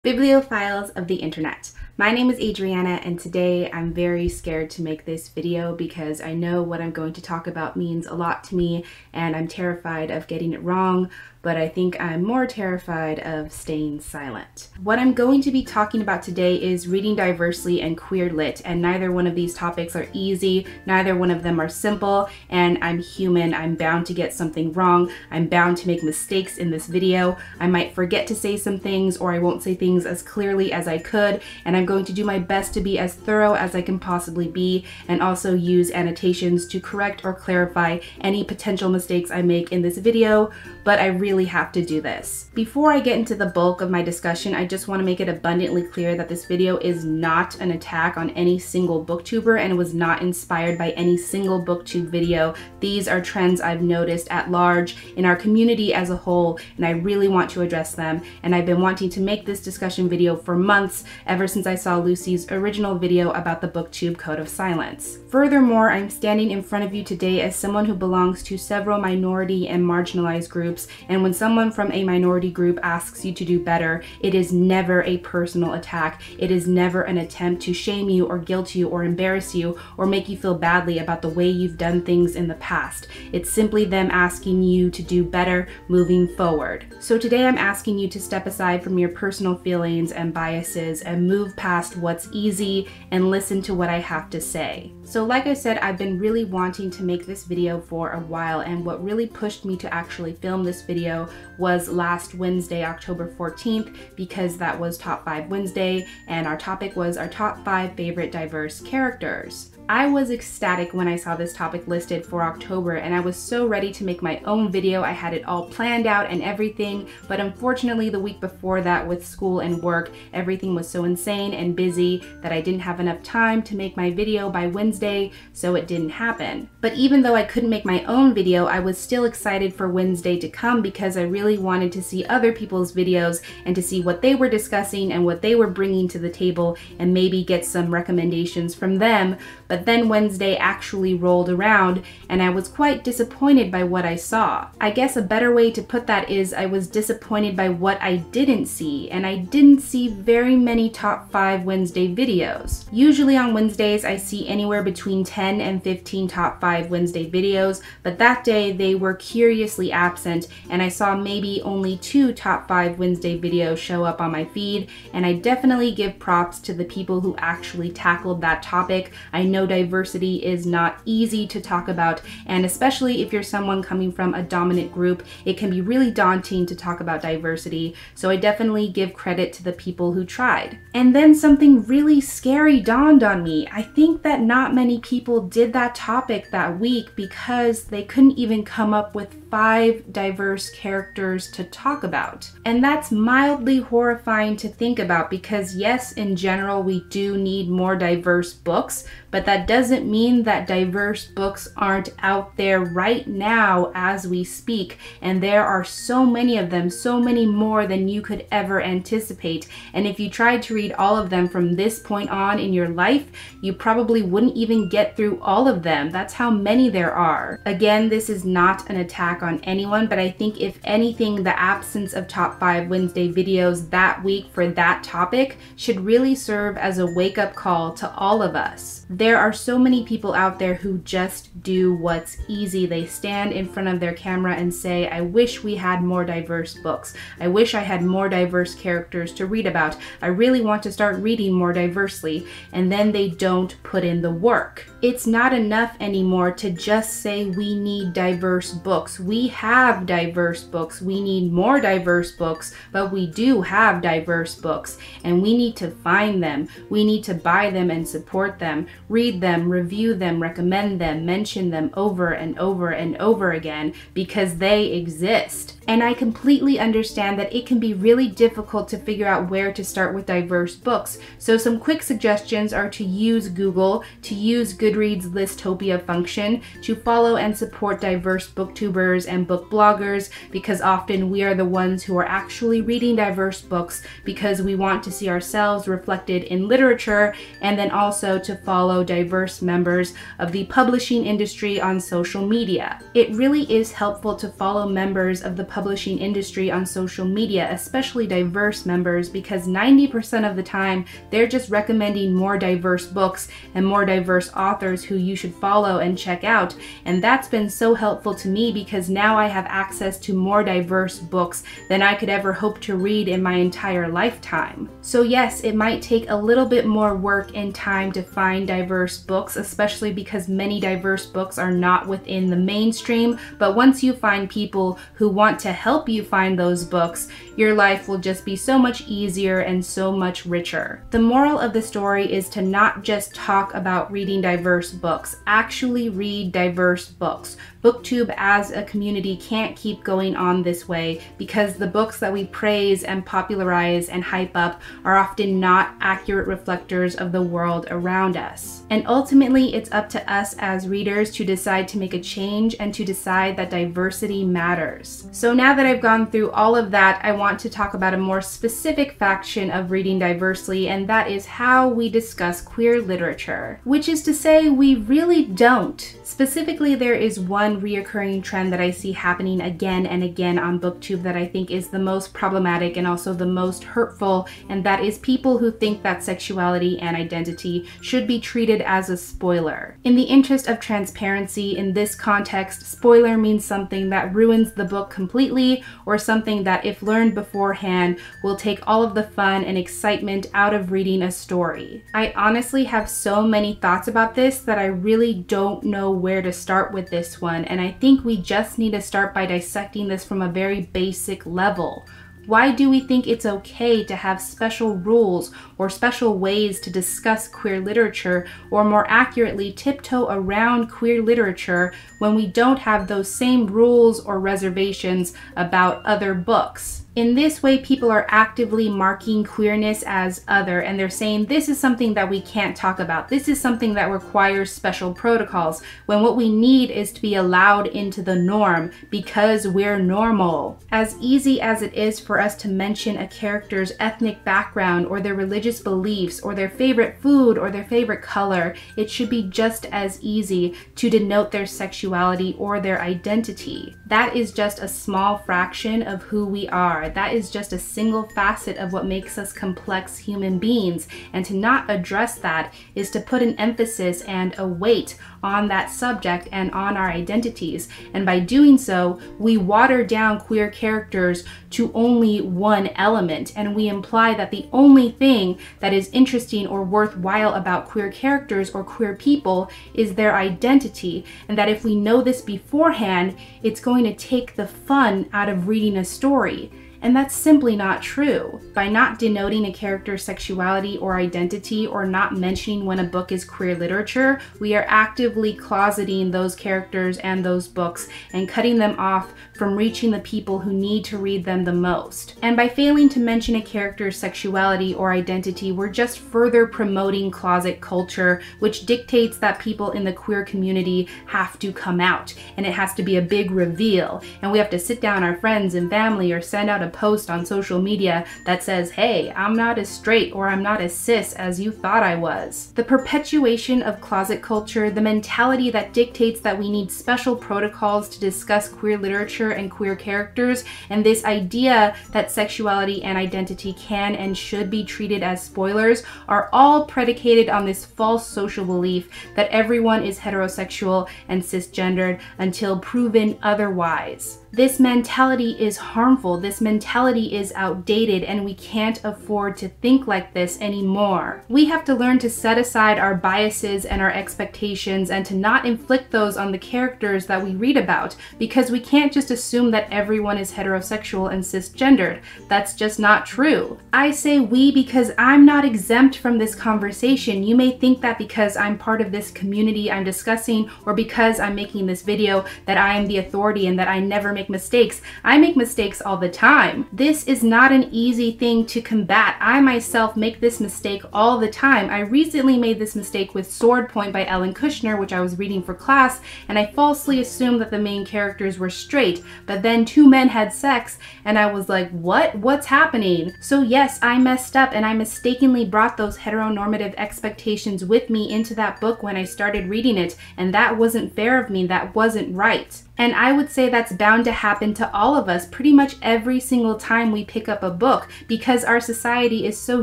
Bibliophiles of the internet. My name is Adriana, and today I'm very scared to make this video because I know what I'm going to talk about means a lot to me and I'm terrified of getting it wrong, but I think I'm more terrified of staying silent. What I'm going to be talking about today is reading diversely and queer lit, and neither one of these topics are easy, neither one of them are simple, and I'm human. I'm bound to get something wrong. I'm bound to make mistakes in this video. I might forget to say some things, or I won't say things as clearly as I could, and I'm going to do my best to be as thorough as I can possibly be, and also use annotations to correct or clarify any potential mistakes I make in this video, but I really have to do this. Before I get into the bulk of my discussion, I just want to make it abundantly clear that this video is not an attack on any single booktuber, and it was not inspired by any single booktube video. These are trends I've noticed at large in our community as a whole, and I really want to address them, and I've been wanting to make this discussion video for months, ever since I saw Lucy's original video about the booktube code of silence. Furthermore, I'm standing in front of you today as someone who belongs to several minority and marginalized groups, and when someone from a minority group asks you to do better, it is never a personal attack. It is never an attempt to shame you or guilt you or embarrass you or make you feel badly about the way you've done things in the past. It's simply them asking you to do better moving forward. So today I'm asking you to step aside from your personal feelings and biases and move past what's easy and listen to what I have to say. So like I said, I've been really wanting to make this video for a while, and what really pushed me to actually film this video was last Wednesday, October 14th, because that was Top 5 Wednesday, and our topic was our top 5 favorite diverse characters. I was ecstatic when I saw this topic listed for October, and I was so ready to make my own video. I had it all planned out and everything, but unfortunately the week before that with school and work, everything was so insane and busy that I didn't have enough time to make my video by Wednesday, so it didn't happen. But even though I couldn't make my own video, I was still excited for Wednesday to come because I really wanted to see other people's videos and to see what they were discussing and what they were bringing to the table and maybe get some recommendations from them. But then Wednesday actually rolled around and I was quite disappointed by what I saw. I guess a better way to put that is I was disappointed by what I didn't see, and I didn't see very many top 5 Wednesday videos. Usually on Wednesdays I see anywhere between 10 and 15 top 5 Wednesday videos, but that day they were curiously absent and I saw maybe only 2 top 5 Wednesday videos show up on my feed, and I definitely give props to the people who actually tackled that topic. I know diversity is not easy to talk about, and especially if you're someone coming from a dominant group, it can be really daunting to talk about diversity, so I definitely give credit to the people who tried. And then something really scary dawned on me. I think that not many people did that topic that week because they couldn't even come up with 5 diverse characters to talk about. And that's mildly horrifying to think about because yes, in general, we do need more diverse books, but that doesn't mean that diverse books aren't out there right now as we speak. And there are so many of them, so many more than you could ever anticipate. And if you tried to read all of them from this point on in your life, you probably wouldn't even get through all of them. That's how many there are. Again, this is not an attack on anyone, but I think if anything, the absence of top 5 Wednesday videos that week for that topic should really serve as a wake-up call to all of us. There are so many people out there who just do what's easy. They stand in front of their camera and say, I wish we had more diverse books. I wish I had more diverse characters to read about. I really want to start reading more diversely. And then they don't put in the work. It's not enough anymore to just say we need diverse books. We have diverse books. We need more diverse books, but we do have diverse books, and we need to find them. We need to buy them and support them, read them, review them, recommend them, mention them over and over and over again because they exist. And I completely understand that it can be really difficult to figure out where to start with diverse books. So some quick suggestions are to use Google, to use Goodreads Listopia function, to follow and support diverse booktubers reviewers and book bloggers, because often we are the ones who are actually reading diverse books because we want to see ourselves reflected in literature, and then also to follow diverse members of the publishing industry on social media. It really is helpful to follow members of the publishing industry on social media, especially diverse members, because 90% of the time they're just recommending more diverse books and more diverse authors who you should follow and check out. And that's been so helpful to me because now I have access to more diverse books than I could ever hope to read in my entire lifetime. So yes, it might take a little bit more work and time to find diverse books, especially because many diverse books are not within the mainstream, but once you find people who want to help you find those books, your life will just be so much easier and so much richer. The moral of the story is to not just talk about reading diverse books, actually read diverse books. Booktube as a community can't keep going on this way because the books that we praise and popularize and hype up are often not accurate reflectors of the world around us. And ultimately, it's up to us as readers to decide to make a change and to decide that diversity matters. So now that I've gone through all of that, I want to talk about a more specific faction of reading diversely, and that is how we discuss queer literature. Which is to say, we really don't. Specifically, there is one reoccurring trend that I see happening again and again on Booktube that I think is the most problematic and also the most hurtful, and that is people who think that sexuality and identity should be treated as a spoiler. In the interest of transparency, in this context, spoiler means something that ruins the book completely, or something that, if learned beforehand, will take all of the fun and excitement out of reading a story. I honestly have so many thoughts about this that I really don't know where to start with this one, and I think we just need to start by dissecting this from a very basic level. Why do we think it's okay to have special rules or special ways to discuss queer literature, or more accurately, tiptoe around queer literature, when we don't have those same rules or reservations about other books? In this way, people are actively marking queerness as other, and they're saying this is something that we can't talk about. This is something that requires special protocols, when what we need is to be allowed into the norm because we're normal. As easy as it is for us to mention a character's ethnic background or their religious beliefs or their favorite food or their favorite color, it should be just as easy to denote their sexuality or their identity. That is just a small fraction of who we are. That is just a single facet of what makes us complex human beings, and to not address that is to put an emphasis and a weight on that subject and on our identities. And by doing so, we water down queer characters to only one element, and we imply that the only thing that is interesting or worthwhile about queer characters or queer people is their identity, and that if we know this beforehand, it's going to take the fun out of reading a story. And that's simply not true. By not denoting a character's sexuality or identity, or not mentioning when a book is queer literature, we are actively closeting those characters and those books and cutting them off from reaching the people who need to read them the most. And by failing to mention a character's sexuality or identity, we're just further promoting closet culture, which dictates that people in the queer community have to come out, and it has to be a big reveal, and we have to sit down our friends and family or send out a post on social media that says, hey, I'm not as straight or I'm not as cis as you thought I was. The perpetuation of closet culture, the mentality that dictates that we need special protocols to discuss queer literature and queer characters, and this idea that sexuality and identity can and should be treated as spoilers are all predicated on this false social belief that everyone is heterosexual and cisgendered until proven otherwise. This mentality is harmful, this mentality is outdated, and we can't afford to think like this anymore. We have to learn to set aside our biases and our expectations and to not inflict those on the characters that we read about, because we can't just assume that everyone is heterosexual and cisgendered. That's just not true. I say we because I'm not exempt from this conversation. You may think that because I'm part of this community I'm discussing, or because I'm making this video, that I am the authority and that I never make mistakes. I make mistakes all the time. time. This is not an easy thing to combat. I myself make this mistake all the time. I recently made this mistake with Sword Point by Ellen Kushner, which I was reading for class, and I falsely assumed that the main characters were straight, but then two men had sex, and I was like, what? What's happening? So yes, I messed up, and I mistakenly brought those heteronormative expectations with me into that book when I started reading it, and that wasn't fair of me. That wasn't right. And I would say that's bound to happen to all of us pretty much every single time we pick up a book, because our society is so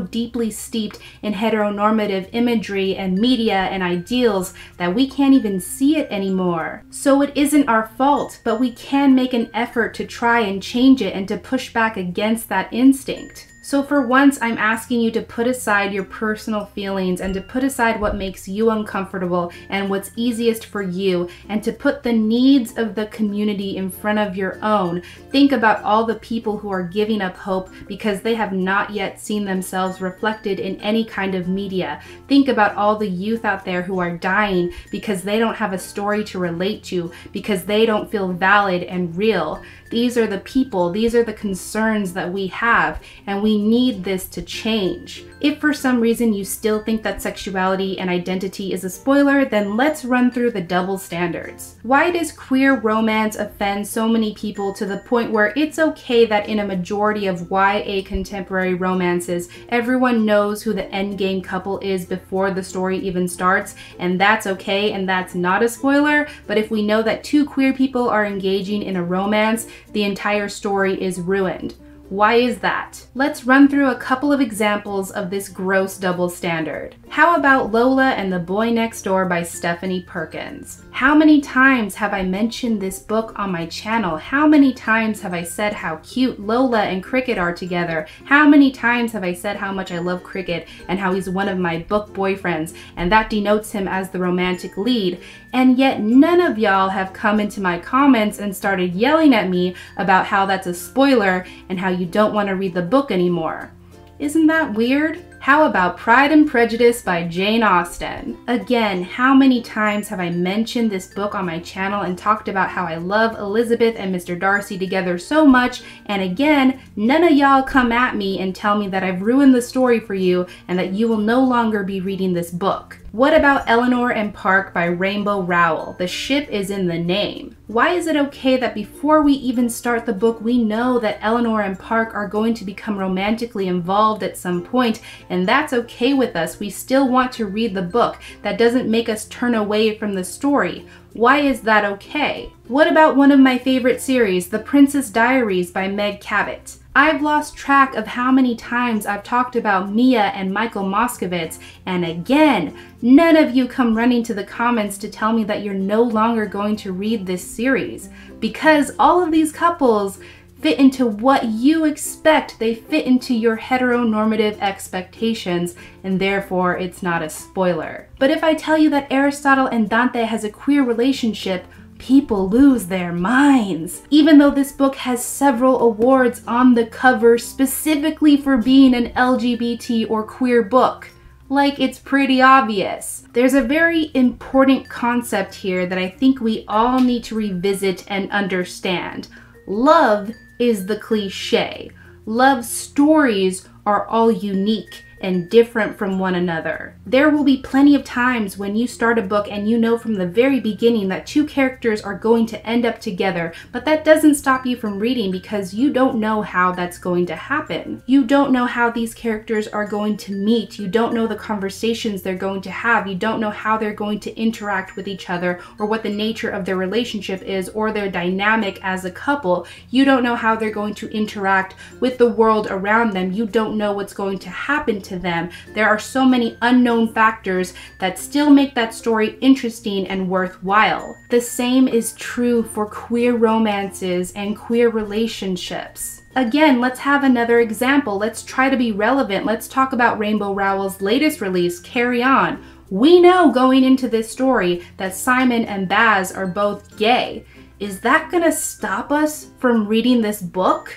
deeply steeped in heteronormative imagery and media and ideals that we can't even see it anymore. So it isn't our fault, but we can make an effort to try and change it and to push back against that instinct. So for once, I'm asking you to put aside your personal feelings and to put aside what makes you uncomfortable and what's easiest for you, and to put the needs of the community in front of your own. Think about all the people who are giving up hope because they have not yet seen themselves reflected in any kind of media. Think about all the youth out there who are dying because they don't have a story to relate to, because they don't feel valid and real. These are the people, these are the concerns that we have, and we need this to change. If for some reason you still think that sexuality and identity is a spoiler, then let's run through the double standards. Why does queer romance offend so many people to the point where it's okay that in a majority of YA contemporary romances, everyone knows who the endgame couple is before the story even starts, and that's okay and that's not a spoiler? But if we know that two queer people are engaging in a romance, the entire story is ruined. Why is that? Let's run through a couple of examples of this gross double standard. How about Lola and the Boy Next Door by Stephanie Perkins? How many times have I mentioned this book on my channel? How many times have I said how cute Lola and Cricket are together? How many times have I said how much I love Cricket and how he's one of my book boyfriends, and that denotes him as the romantic lead? And yet none of y'all have come into my comments and started yelling at me about how that's a spoiler and how you don't want to read the book anymore. Isn't that weird? How about Pride and Prejudice by Jane Austen? Again, how many times have I mentioned this book on my channel and talked about how I love Elizabeth and Mr. Darcy together so much, and again, none of y'all come at me and tell me that I've ruined the story for you and that you will no longer be reading this book. What about Eleanor and Park by Rainbow Rowell? The ship is in the name. Why is it okay that before we even start the book, we know that Eleanor and Park are going to become romantically involved at some point, and that's okay with us? We still want to read the book. That doesn't make us turn away from the story. Why is that okay? What about one of my favorite series, The Princess Diaries by Meg Cabot? I've lost track of how many times I've talked about Mia and Michael Moskowitz, and again, none of you come running to the comments to tell me that you're no longer going to read this series, because all of these couples fit into what you expect. They fit into your heteronormative expectations, and therefore it's not a spoiler. But if I tell you that Aristotle and Dante has a queer relationship, people lose their minds. Even though this book has several awards on the cover specifically for being an LGBT or queer book. Like, it's pretty obvious. There's a very important concept here that I think we all need to revisit and understand. Love is the cliche. Love stories are all unique and different from one another. There will be plenty of times when you start a book and you know from the very beginning that two characters are going to end up together, but that doesn't stop you from reading because you don't know how that's going to happen. You don't know how these characters are going to meet. You don't know the conversations they're going to have. You don't know how they're going to interact with each other or what the nature of their relationship is or their dynamic as a couple. You don't know how they're going to interact with the world around them. You don't know what's going to happen to them. There are so many unknown factors that still make that story interesting and worthwhile. The same is true for queer romances and queer relationships. Again, let's have another example. Let's try to be relevant. Let's talk about Rainbow Rowell's latest release, Carry On. We know going into this story that Simon and Baz are both gay. Is that gonna stop us from reading this book?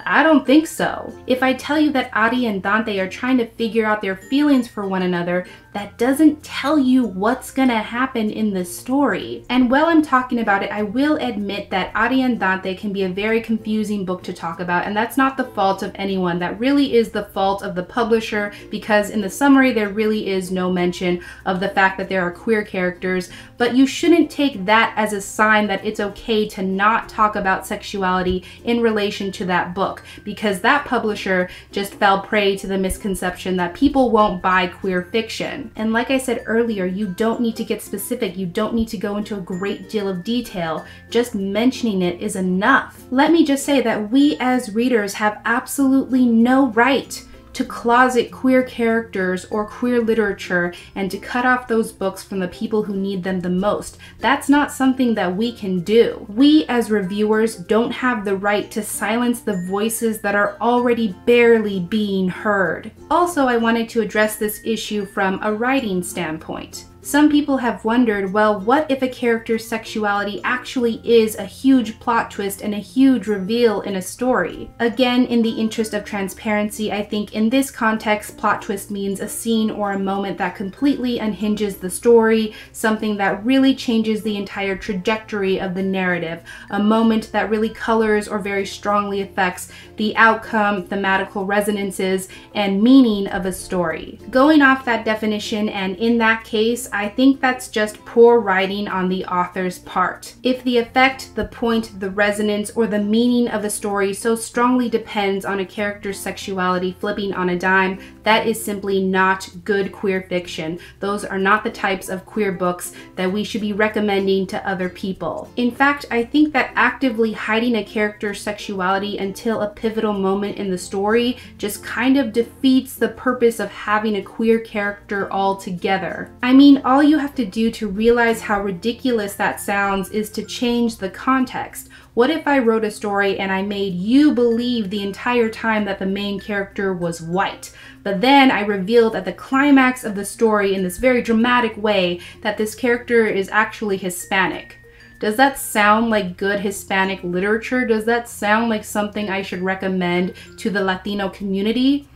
I don't think so. If I tell you that Adi and Dante are trying to figure out their feelings for one another, that doesn't tell you what's gonna happen in the story. And while I'm talking about it, I will admit that Ariandante can be a very confusing book to talk about, and that's not the fault of anyone. That really is the fault of the publisher, because in the summary there really is no mention of the fact that there are queer characters, but you shouldn't take that as a sign that it's okay to not talk about sexuality in relation to that book, because that publisher just fell prey to the misconception that people won't buy queer fiction. And like I said earlier, you don't need to get specific, you don't need to go into a great deal of detail. Just mentioning it is enough. Let me just say that we as readers have absolutely no right to closet queer characters or queer literature and to cut off those books from the people who need them the most. That's not something that we can do. We as reviewers don't have the right to silence the voices that are already barely being heard. Also, I wanted to address this issue from a writing standpoint. Some people have wondered, well, what if a character's sexuality actually is a huge plot twist and a huge reveal in a story? Again, in the interest of transparency, I think in this context, plot twist means a scene or a moment that completely unhinges the story, something that really changes the entire trajectory of the narrative, a moment that really colors or very strongly affects the outcome, thematical resonances, and meaning of a story. Going off that definition, and in that case, I think that's just poor writing on the author's part. If the effect, the point, the resonance, or the meaning of a story so strongly depends on a character's sexuality flipping on a dime, that is simply not good queer fiction. Those are not the types of queer books that we should be recommending to other people. In fact, I think that actively hiding a character's sexuality until a pivotal moment in the story just kind of defeats the purpose of having a queer character altogether. I mean, all you have to do to realize how ridiculous that sounds is to change the context. What if I wrote a story and I made you believe the entire time that the main character was white, but then I revealed at the climax of the story in this very dramatic way that this character is actually Hispanic? Does that sound like good Hispanic literature? Does that sound like something I should recommend to the Latino community?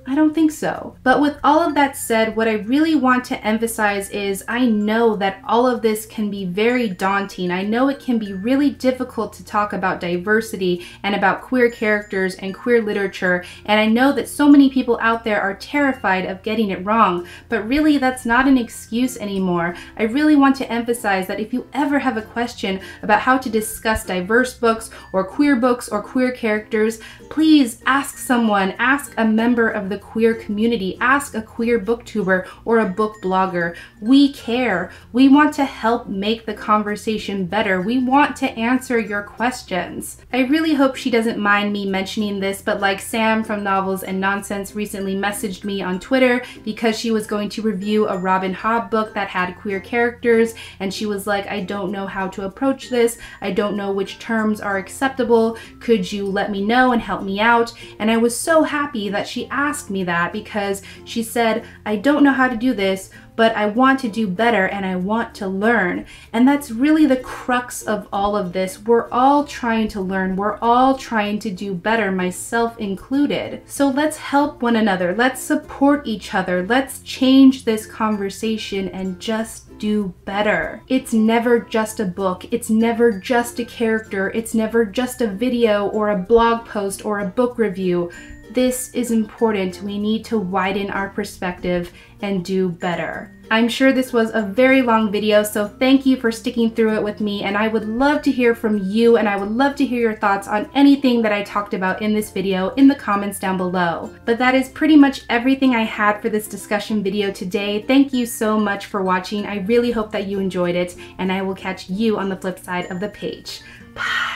I don't think so. But with all of that said, what I really want to emphasize is I know that all of this can be very daunting. I know it can be really difficult to talk about diversity and about queer characters and queer literature, and I know that so many people out there are terrified of getting it wrong, but really that's not an excuse anymore. I really want to emphasize that if you ever have a question about how to discuss diverse books or queer characters, please ask someone, ask a member of the queer community, ask a queer booktuber or a book blogger. We care. We want to help make the conversation better. We want to answer your questions. I really hope she doesn't mind me mentioning this, but like Sam from Novels and Nonsense recently messaged me on Twitter because she was going to review a Robin Hobb book that had queer characters, and she was like, I don't know how to approach this. I don't know which terms are acceptable. Could you let me know and help me out? And I was so happy that she asked me that, because she said, I don't know how to do this, but I want to do better and I want to learn. And that's really the crux of all of this. We're all trying to learn. We're all trying to do better, myself included. So let's help one another. Let's support each other. Let's change this conversation and just do better. It's never just a book. It's never just a character. It's never just a video or a blog post or a book review. This is important. We need to widen our perspective and do better. I'm sure this was a very long video, so thank you for sticking through it with me, and I would love to hear from you, and I would love to hear your thoughts on anything that I talked about in this video in the comments down below. But that is pretty much everything I had for this discussion video today. Thank you so much for watching. I really hope that you enjoyed it, and I will catch you on the flip side of the page. Bye.